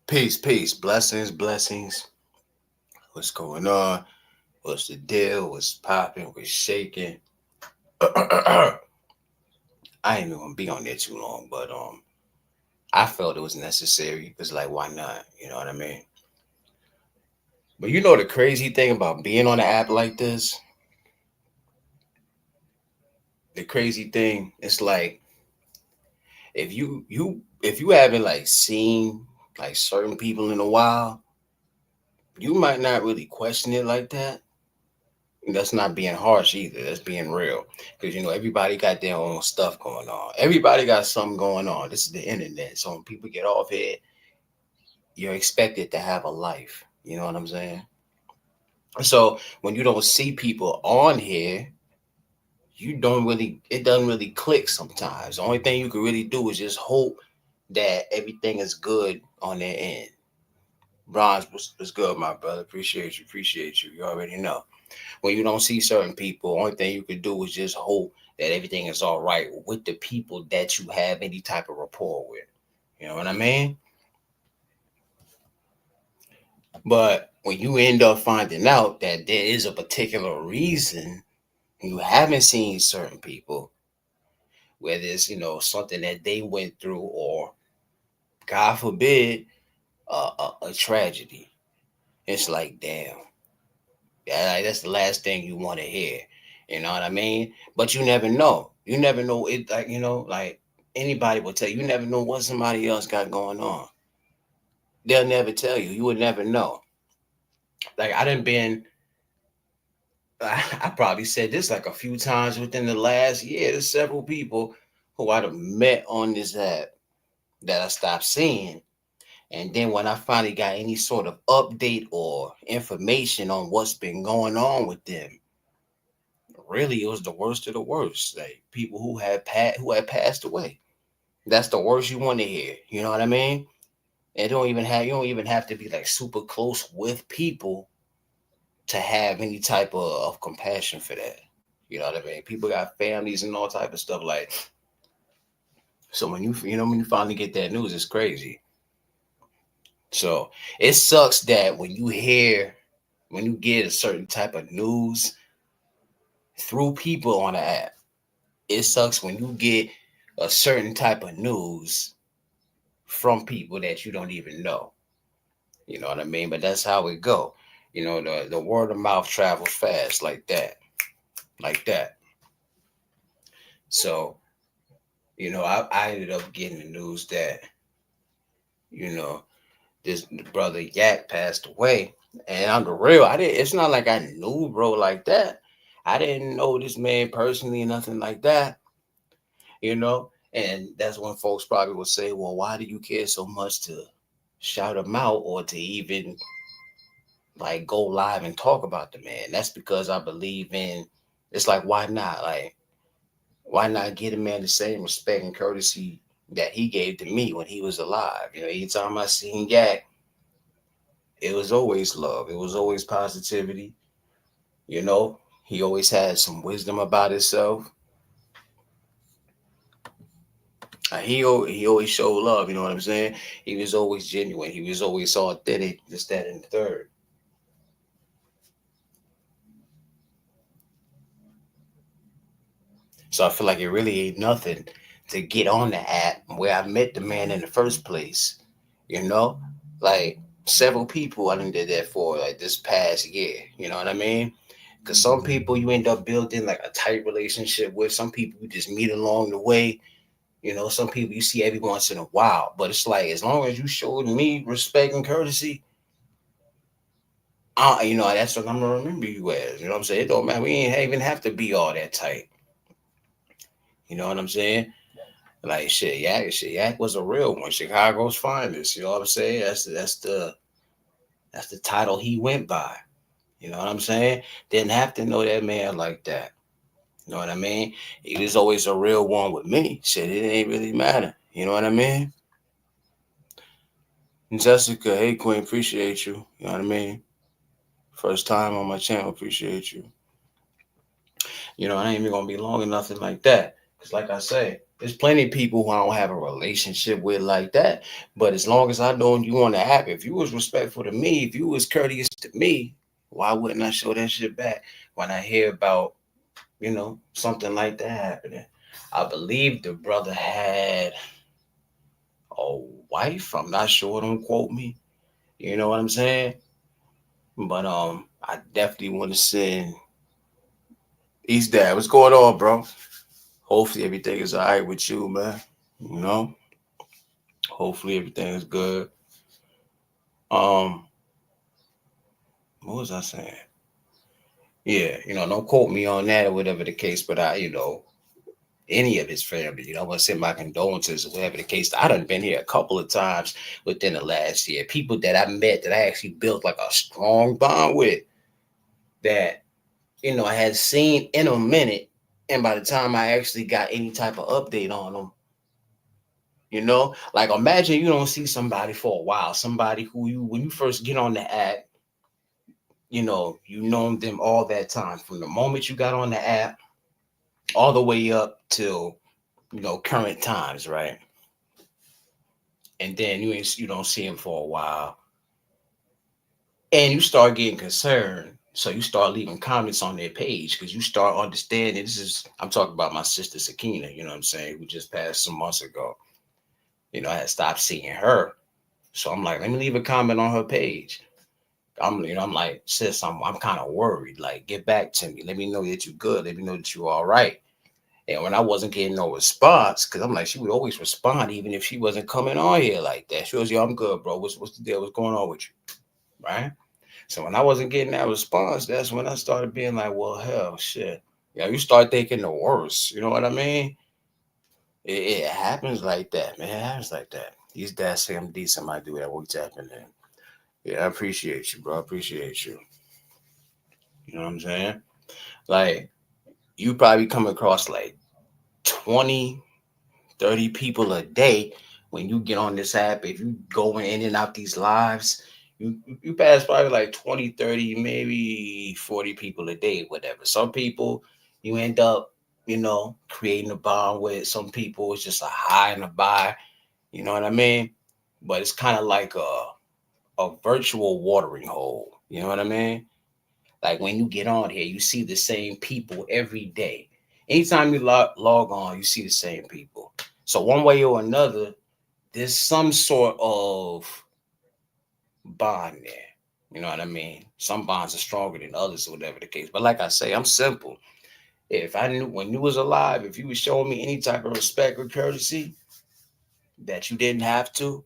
Peace. Blessings. What's going on? What's the deal? What's popping? What's shaking? I ain't even gonna be on there too long, but I felt it was necessary. It's like, why not? You know what I mean? But you know the crazy thing about being on an app like this? The crazy thing, it's like if you haven't like seen like certain people in a while, you might not really question it like that. That's not being harsh either. That's being real. Because everybody got their own stuff going on. Everybody got something going on. This is the internet. So when people get off here, you're expected to have a life. You know what I'm saying? So when you don't see people on here, it doesn't really click sometimes. The only thing you can really do is just hope that everything is good on their end. Bronze was good, my brother. Appreciate you. You already know. When you don't see certain people, only thing you can do is just hope that everything is all right with the people that you have any type of rapport with. You know what I mean? But when you end up finding out that there is a particular reason you haven't seen certain people, whether it's something that they went through or God forbid a tragedy, it's like damn, that's the last thing you want to hear. You know what I mean? But you never know. You never know it. Like like anybody will tell you. You never know what somebody else got going on. They'll never tell you. You would never know. Like I done been. I probably said this like a few times within the last year. There's several people who I'd have met on this app that I stopped seeing. And then when I finally got any sort of update or information on what's been going on with them, really it was the worst of the worst. Like people who had passed away. That's the worst you want to hear. You know what I mean? And you don't even have to be like super close with people to have any type of compassion for that. You know what I mean? People got families and all type of stuff like so when you finally get that news, it's crazy. So it sucks that when you get a certain type of news through people on the app, it sucks when you get a certain type of news from people that you don't even know. You know what I mean? But that's how it go. The word of mouth travels fast like that. Like that. So, I ended up getting the news that, you know, this brother Yak passed away. And on the real, I didn't it's not like I knew bro like that. I didn't know this man personally, nothing like that, you know. And that's when folks probably will say, well, why do you care so much to shout him out or to even like go live and talk about the man? That's because I believe in it's like why not? Like why not give a man the same respect and courtesy that he gave to me when he was alive? Anytime I seen Yak, it was always love. It was always positivity. You know, he always had some wisdom about himself. He always showed love. You know what I'm saying? He was always genuine. He was always authentic. This, that, and the third. So I feel like it really ain't nothing to get on the app where I met the man in the first place. You know, like several people I done did that for like this past year. You know what I mean? Because some people you end up building like a tight relationship with. Some people you just meet along the way. Some people you see every once in a while. But it's like as long as you showed me respect and courtesy, that's what I'm gonna remember you as. You know what I'm saying? It don't matter. We ain't even have to be all that tight. You know what I'm saying? Like shit, Yak was a real one. Chicago's finest. You know what I'm saying? That's the title he went by. You know what I'm saying? Didn't have to know that man like that. You know what I mean? He was always a real one with me. Shit, it ain't really matter. You know what I mean? Jessica, hey Queen, appreciate you. You know what I mean? First time on my channel, appreciate you. I ain't even gonna be long or nothing like that. Cause like I say, There's plenty of people who I don't have a relationship with like that. But as long as I know you on the app, if you was respectful to me, if you was courteous to me, why wouldn't I show that shit back when I hear about, something like that happening? I believe the brother had a wife. I'm not sure, don't quote me. You know what I'm saying? But I definitely want to send East Dad. What's going on, bro? Hopefully everything is alright with you, man. You know? Hopefully everything is good. Um, what was I saying? Yeah, don't quote me on that or whatever the case, but any of his family, I want to send my condolences or whatever the case. I done been here a couple of times within the last year. People that I met that I actually built like a strong bond with that, I had seen in a minute. And by the time I actually got any type of update on them, like imagine you don't see somebody for a while, somebody who when you first get on the app, you known them all that time from the moment you got on the app all the way up till current times, right? And then you don't see them for a while, and you start getting concerned. So you start leaving comments on their page because you start understanding. I'm talking about my sister Sakina, you know what I'm saying, who just passed some months ago. I had stopped seeing her. So I'm like, let me leave a comment on her page. I'm like, sis, I'm kind of worried. Like, get back to me. Let me know that you're good. Let me know that you're all right. And when I wasn't getting no response, because I'm like, she would always respond, even if she wasn't coming on here like that. She was, yo, I'm good, bro. What's the deal? What's going on with you? Right? So when I wasn't getting that response, that's when I started being like, well, hell, shit. You start thinking the worst. You know what I mean? It happens like that, man. It happens like that. These dads say I'm decent, might do that. What's happening? Yeah, I appreciate you, bro. I appreciate you. You know what I'm saying? Like, you probably come across like 20, 30 people a day when you get on this app. If you go in and out these lives, you pass probably like 20, 30, maybe 40 people a day, whatever. Some people you end up, creating a bond with. Some people it's just a high and a buy. You know what I mean? But it's kind of like a virtual watering hole. You know what I mean? Like when you get on here, you see the same people every day. Anytime you log on, you see the same people. So one way or another, there's some sort of bond there. You know what I mean? Some bonds are stronger than others, or whatever the case. But like I say, I'm simple. If I knew when you was alive, if you was showing me any type of respect or courtesy that you didn't have to,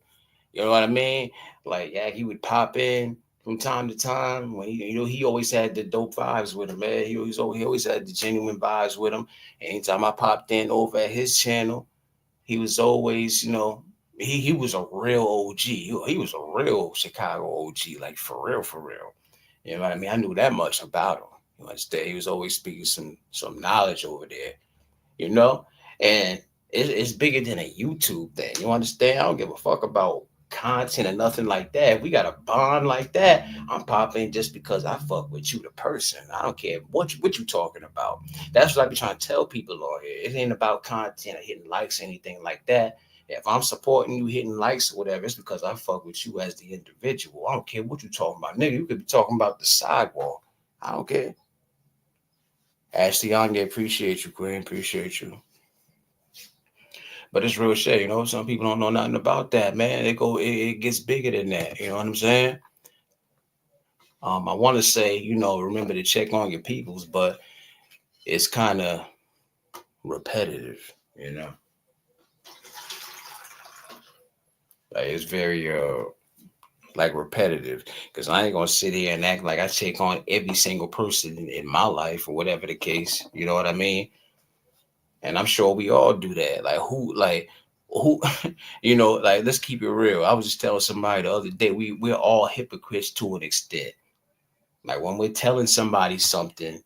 you know what I mean? Like, yeah, he would pop in from time to time when he always had the dope vibes with him, man. He always had the genuine vibes with him. Anytime I popped in over at his channel, he was always, he was a real OG. He was a real Chicago OG, like for real, for real. You know what I mean? I knew that much about him. You understand? He was always speaking some knowledge over there, you know? And it's bigger than a YouTube thing. You understand? I don't give a fuck about content or nothing like that. If we got a bond like that, I'm popping just because I fuck with you, the person. I don't care what you talking about. That's what I be trying to tell people on here. It ain't about content or hitting likes or anything like that. If I'm supporting you, hitting likes or whatever, it's because I fuck with you as the individual. I don't care what you talking about, nigga. You could be talking about the sidewalk. I don't care. Ashley Anya, appreciate you, Queen. Appreciate you. But it's real shit, Some people don't know nothing about that, man. It gets bigger than that. You know what I'm saying? I want to say, remember to check on your peoples, but it's kind of repetitive, you know. Like it's very like repetitive because I ain't gonna sit here and act like I check on every single person in my life or whatever the case. You know what I mean? And I'm sure we all do that. Who, like let's keep it real. I was just telling somebody the other day, we're all hypocrites to an extent. Like when we're telling somebody something,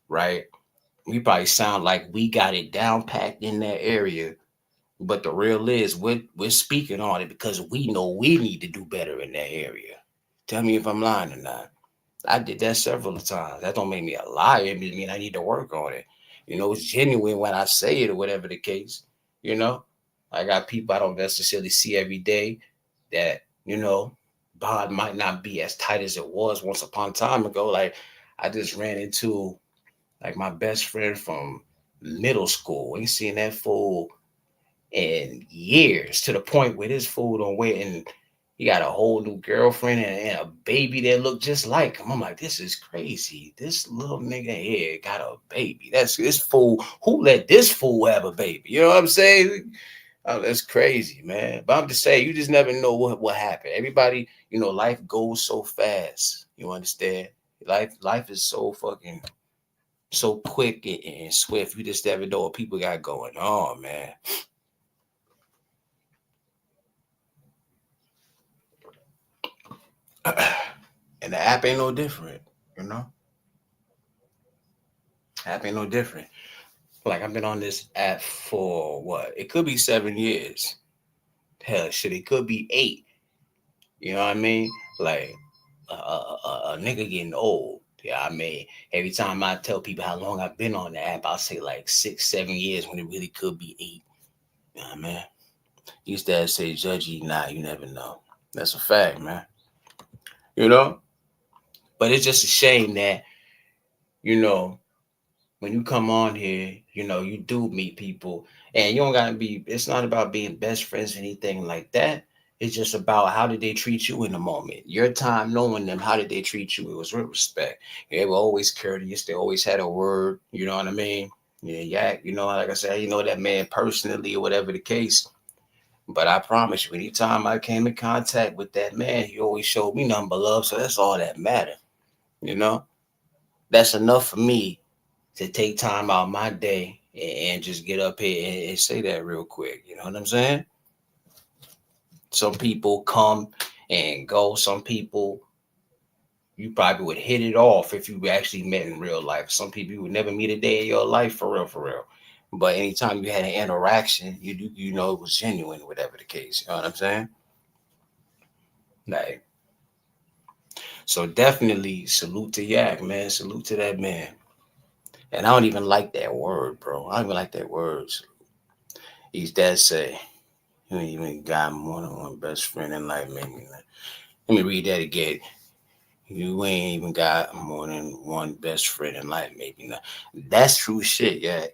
right? We probably sound like we got it down packed in that area, but the real is we're speaking on it because we know we need to do better in that area. Tell me if I'm lying or not. I did that several times. That don't make me a liar. It mean I need to work on it. It's genuine when I say it or whatever the case. You know, I got people I don't necessarily see every day that, bond might not be as tight as it was once upon a time ago. Like, I just ran into like my best friend from middle school. Ain't seen that fool in years, to the point where this fool don't wait, and he got a whole new girlfriend and a baby that look just like him. I'm like, this is crazy. This little nigga here got a baby. That's this fool. Who let this fool have a baby? You know what I'm saying? Oh, that's crazy, man. But I'm just saying, you just never know what happened. Everybody, life goes so fast. You understand? Life is so fucking so quick and swift. You just never know what people got going on, man. And the app ain't no different, you know. App ain't no different. Like, I've been on this app for what? It could be 7 years. Hell, shit, it could be 8. You know what I mean? Like, a nigga getting old. Yeah, I mean, every time I tell people how long I've been on the app, I'll say like 6, 7 years when it really could be 8. You know what I mean? Used to say, judge ye not, you never know. That's a fact, man. You know? But it's just a shame that, you know, when you come on here, you do meet people, and you don't gotta be, it's not about being best friends or anything like that. It's just about how did they treat you in the moment. Your time knowing them, how did they treat you? It was with respect. They were always courteous. They always had a word. You know what I mean? Yeah, like I said, that man personally or whatever the case. But I promise you, anytime I came in contact with that man, he always showed me nothing but love. So that's all that matter. You know, that's enough for me to take time out my day and just get up here and say that real quick. You know what I'm saying? Some people come and go. Some people you probably would hit it off if you actually met in real life. Some people you would never meet a day in your life for real, for real. But anytime you had an interaction, you know it was genuine, whatever the case. You know what I'm saying? Like, so definitely salute to Yak, man. Salute to that man. And I don't even like that word, bro. I don't even like that word. He's that say. You ain't even got more than one best friend in life, maybe. Let me read that again. You ain't even got more than one best friend in life, maybe not. That's true shit, yeah.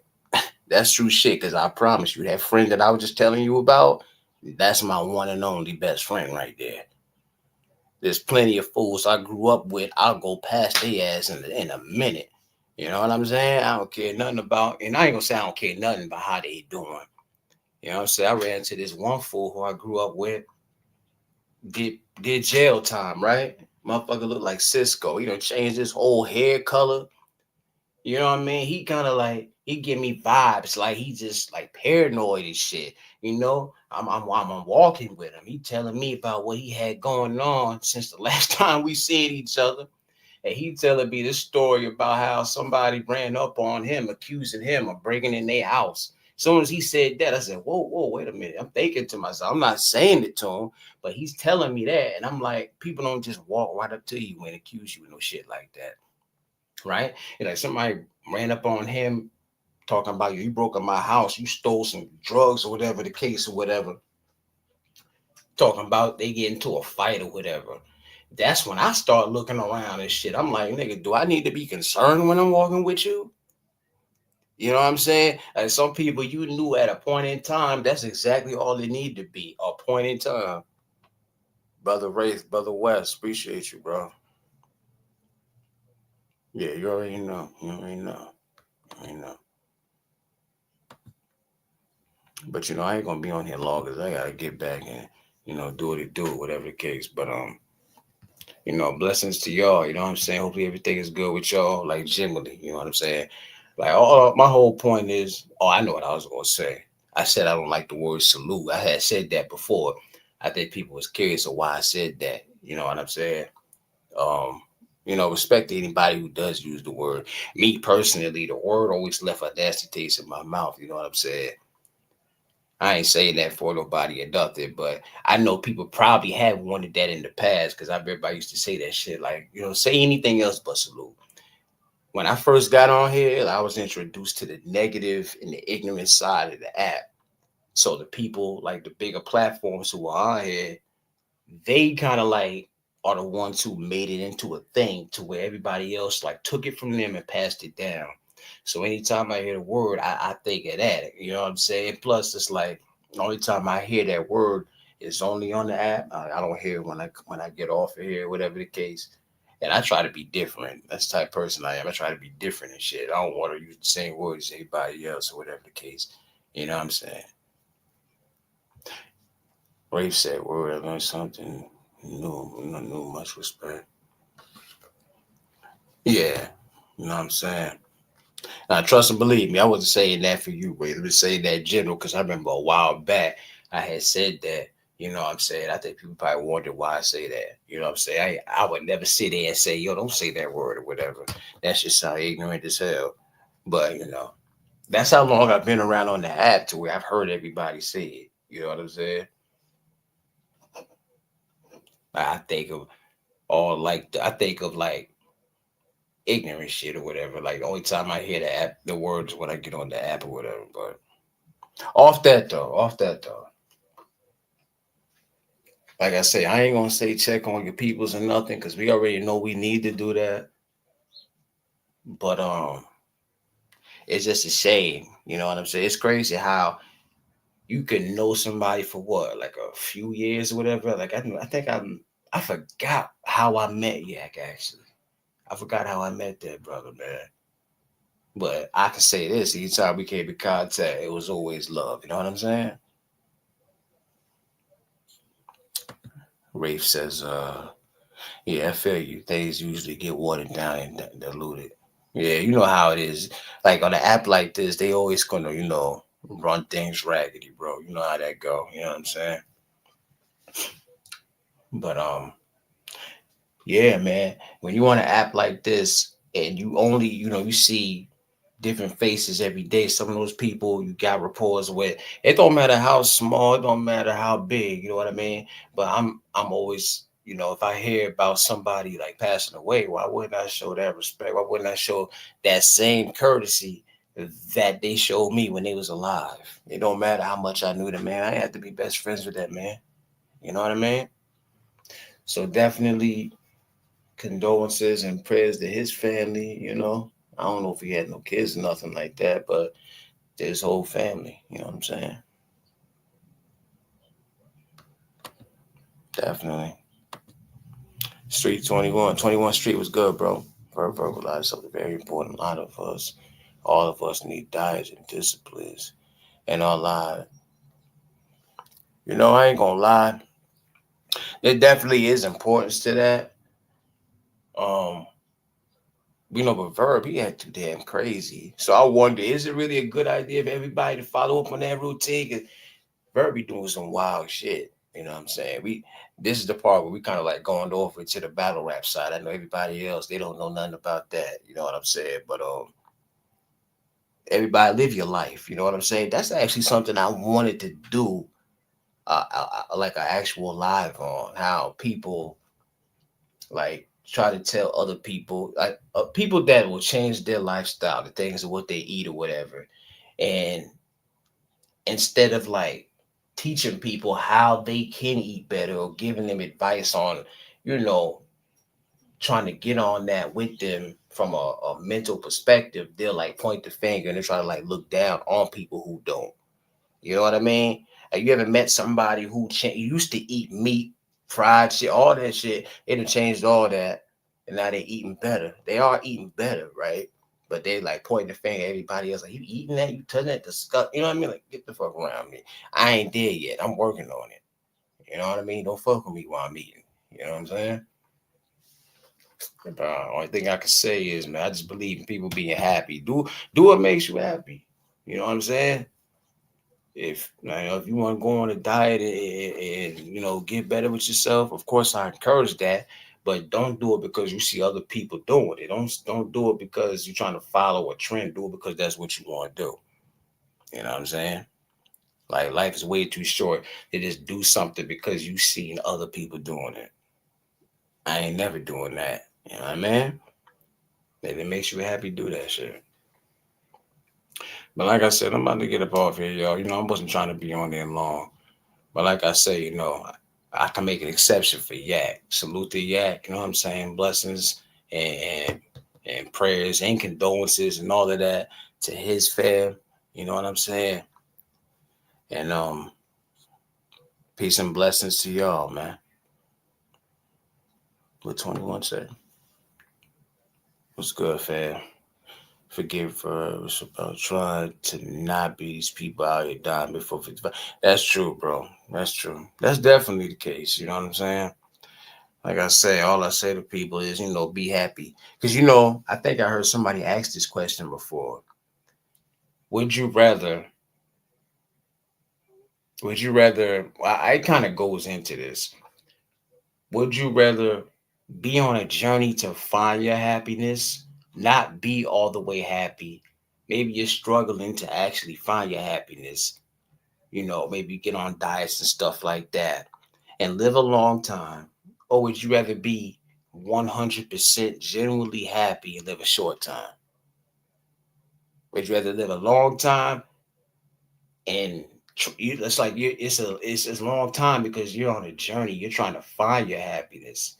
That's true shit, because I promise you, that friend that I was just telling you about, that's my one and only best friend right there. There's plenty of fools I grew up with. I'll go past their ass in a minute. You know what I'm saying? I don't care nothing about, and I ain't gonna say I don't care nothing about how they doing. You know what I'm saying? I ran into this one fool who I grew up with, did jail time, right? Motherfucker looked like Cisco. Changed his whole hair color. You know what I mean? He kind of like he give me vibes like he just like paranoid and shit. I'm walking with him. He telling me about what he had going on since the last time we seen each other. And he telling me this story about how somebody ran up on him, accusing him of breaking in their house. As soon as he said that, I said, whoa, wait a minute. I'm thinking to myself, I'm not saying it to him, but he's telling me that. And I'm like, people don't just walk right up to you and accuse you of no shit like that. Right? And like somebody ran up on him talking about you broke in my house, you stole some drugs or whatever the case or whatever. Talking about they get into a fight or whatever. That's when I start looking around and shit. I'm like, nigga, do I need to be concerned when I'm walking with you? You know what I'm saying? And some people you knew at a point in time, that's exactly all it need to be. A point in time. Brother Wraith, Brother West, appreciate you, bro. Yeah, you already know. You already know. You already know. But I ain't gonna be on here long because I gotta get back and, do what it do, whatever the case. But blessings to y'all. You know what I'm saying? Hopefully everything is good with y'all, like generally. You know what I'm saying? Like all my whole point is, oh, I know what I was gonna say. I said I don't like the word salute. I had said that before. I think people was curious of why I said that. You know what I'm saying? Um, respect to anybody who does use the word. Me personally, the word always left a nasty taste in my mouth. You know what I'm saying? I ain't saying that for nobody or nothing, but I know people probably have wanted that in the past because I everybody used to say that shit. Like, say anything else but salute. When I first got on here, I was introduced to the negative and the ignorant side of the app. So the people like the bigger platforms who are on here, they kind of like are the ones who made it into a thing to where everybody else like took it from them and passed it down. So anytime I hear the word, I think of that. You know what I'm saying? Plus, it's like the only time I hear that word is only on the app. I don't hear it when I get off of here, whatever the case. And I try to be different. That's the type of person I am. I try to be different and shit. I don't want to use the same words as anybody else or whatever the case. You know what I'm saying? Rafe said, "Word, I learned something new. Not new, much respect." Yeah, you know what I'm saying. Now, trust and believe me, I wasn't saying that for you, Ray. Let me say that general because I remember a while back I had said that. You know what I'm saying? I think people probably wonder why I say that. You know what I'm saying? I would never sit there and say, yo, don't say that word or whatever. That's just sound ignorant as hell. But, that's how long I've been around on the app to where I've heard everybody say it. You know what I'm saying? I think of I think of like ignorant shit or whatever. Like the only time I hear the words when I get on the app or whatever. But off that though. Like I say, I ain't gonna say check on your peoples or nothing because we already know we need to do that. But it's just a shame. You know what I'm saying? It's crazy how you can know somebody for what, like a few years or whatever. Like I think I forgot how I met Yak actually. I forgot how I met that brother, man. But I can say this: each time we came in contact, it was always love. You know what I'm saying? Rafe says, yeah, I feel you. Things usually get watered down and diluted. Yeah, you know how it is. Like on an app like this, they always gonna, run things raggedy, bro. You know how that go. You know what I'm saying? But yeah, man. When you on an app like this and you only, you see different faces every day. Some of those people you got rapport with. It don't matter how small, it don't matter how big, you know what I mean? But I'm always, if I hear about somebody like passing away, why wouldn't I show that respect? Why wouldn't I show that same courtesy that they showed me when they was alive? It don't matter how much I knew the man. I had to be best friends with that man. You know what I mean? So definitely condolences and prayers to his family. I don't know if he had no kids or nothing like that, but to his whole family, you know what I'm saying? Definitely. Street 21 Street was good, bro. Verbalize something very important. A lot of us, all of us need diets and disciplines. And all lie. I ain't gonna lie. There definitely is importance to that. Um, but Verb, he had too damn crazy. So I wonder, is it really a good idea for everybody to follow up on that routine? 'Cause Verb be doing some wild shit. You know what I'm saying? This is the part where we kind of like going over to the battle rap side. I know everybody else, they don't know nothing about that. You know what I'm saying? But everybody live your life. You know what I'm saying? That's actually something I wanted to do, like an actual live on how people like try to tell other people, like people that will change their lifestyle, the things of what they eat or whatever, and instead of like teaching people how they can eat better or giving them advice on, you know, trying to get on that with them from a mental perspective, they'll like point the finger and they try to like look down on people who don't. You know what I mean? Have you ever met somebody who used to eat meat, fried shit, all that shit? They done changed all that, and now they eating better. They are eating better, right? But they like pointing the finger at everybody else, like you eating that, you touching that, disgust. You know what I mean? Like get the fuck around me. I ain't there yet. I'm working on it. You know what I mean? Don't fuck with me while I'm eating. You know what I'm saying? Only thing I can say is, man, I just believe in people being happy. Do what makes you happy. You know what I'm saying? If you want to go on a diet and get better with yourself, of course I encourage that. But don't do it because you see other people doing it. Don't do it because you're trying to follow a trend. Do it because that's what you want to do. You know what I'm saying? Like life is way too short to just do something because you seen other people doing it. I ain't never doing that. You know what I mean? If it makes you happy, do that shit. But like I said, I'm about to get up off here, y'all. I wasn't trying to be on there long. But like I say, I can make an exception for Yak. Salute to Yak, you know what I'm saying? Blessings and and, and prayers and condolences and all of that to his fam. You know what I'm saying? And peace and blessings to y'all, man. What 21 said. What's good, fam? Forgive us about trying to not be these people out here dying before 55. That's true, bro. That's true. That's definitely the case. You know what I'm saying? Like I say, all I say to people is, be happy. Because, I think I heard somebody ask this question before. Would you rather, well, it kind of goes into this. Would you rather be on a journey to find your happiness, not be all the way happy? Maybe you're struggling to actually find your happiness. Maybe get on diets and stuff like that and live a long time. Or would you rather be 100% genuinely happy and live a short time? Would you rather live a long time and it's like it's a long time because you're on a journey. You're trying to find your happiness.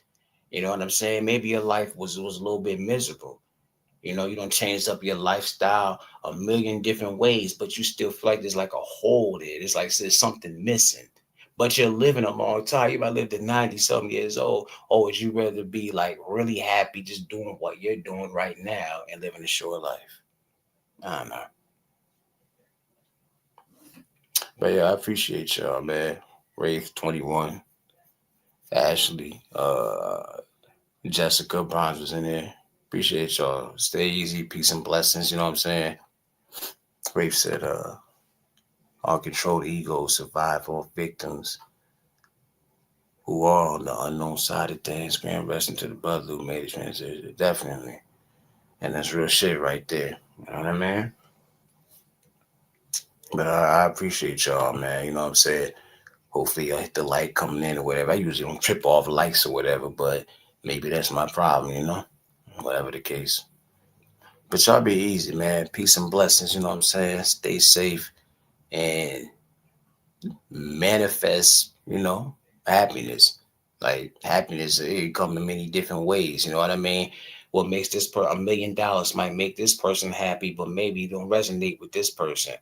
You know what I'm saying? Maybe your life was a little bit miserable. You don't change up your lifestyle a million different ways, but you still feel like there's like a hole there. It's like there's something missing. But you're living a long time. You might live to 90 something years old. Or would you rather be like really happy just doing what you're doing right now and living a short life? I don't know. But yeah, I appreciate y'all, man. Wraith 21, Ashley, Jessica Bronze was in there. Appreciate y'all. Stay easy, peace and blessings. You know what I'm saying? Rafe said, uncontrolled ego survive all victims who are on the unknown side of things. Grand rest into the brother who made a transition. Definitely. And that's real shit right there. You know what I mean? But I appreciate y'all, man. You know what I'm saying? Hopefully y'all hit the like coming in or whatever. I usually don't trip off likes or whatever, but maybe that's my problem. Whatever the case. But y'all be easy, man. Peace and blessings, you know what I'm saying? Stay safe and manifest, happiness. Like happiness, it come in many different ways. You know what I mean? What makes $1 million might make this person happy, but maybe it don't resonate with this person.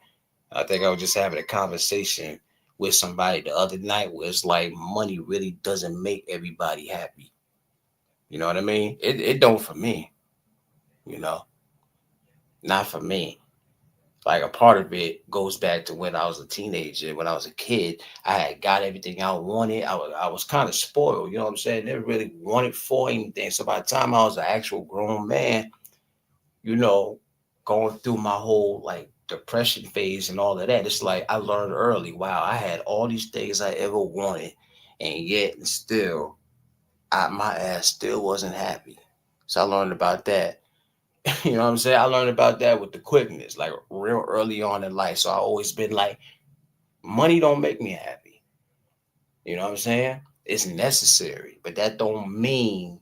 I think I was just having a conversation with somebody the other night where it's like money really doesn't make everybody happy. You know what I mean? It don't for me, you know, not for me. Like a part of it goes back to when I was a teenager. When I was a kid, I had got everything I wanted. I was kind of spoiled. You know what I'm saying? Never really wanted for anything. So by the time I was an actual grown man, you know, going through my whole like depression phase and all of that, it's like I learned early. Wow, I had all these things I ever wanted, and yet and still, my ass still wasn't happy. So I learned about that. You know what I'm saying? I learned about that with the quickness, like real early on in life. So I always been like, money don't make me happy. You know what I'm saying? It's necessary, but that don't mean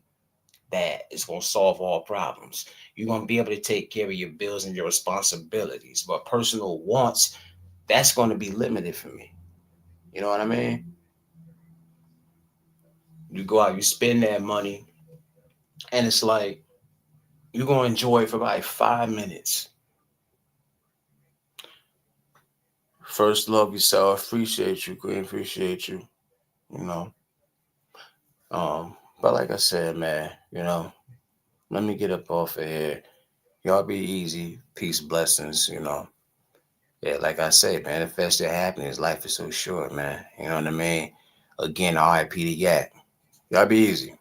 that it's gonna solve all problems. You're gonna be able to take care of your bills and your responsibilities, but personal wants, that's gonna be limited for me. You know what I mean? You go out, you spend that money, and it's like you're gonna enjoy it for like 5 minutes. First, love yourself. Appreciate you, Queen. Appreciate you. You know. But like I said, man, let me get up off of here. Y'all be easy. Peace, blessings. Yeah, like I say, manifest your happiness. Life is so short, man. You know what I mean? Again, RIP to Yak. Y'all be easy.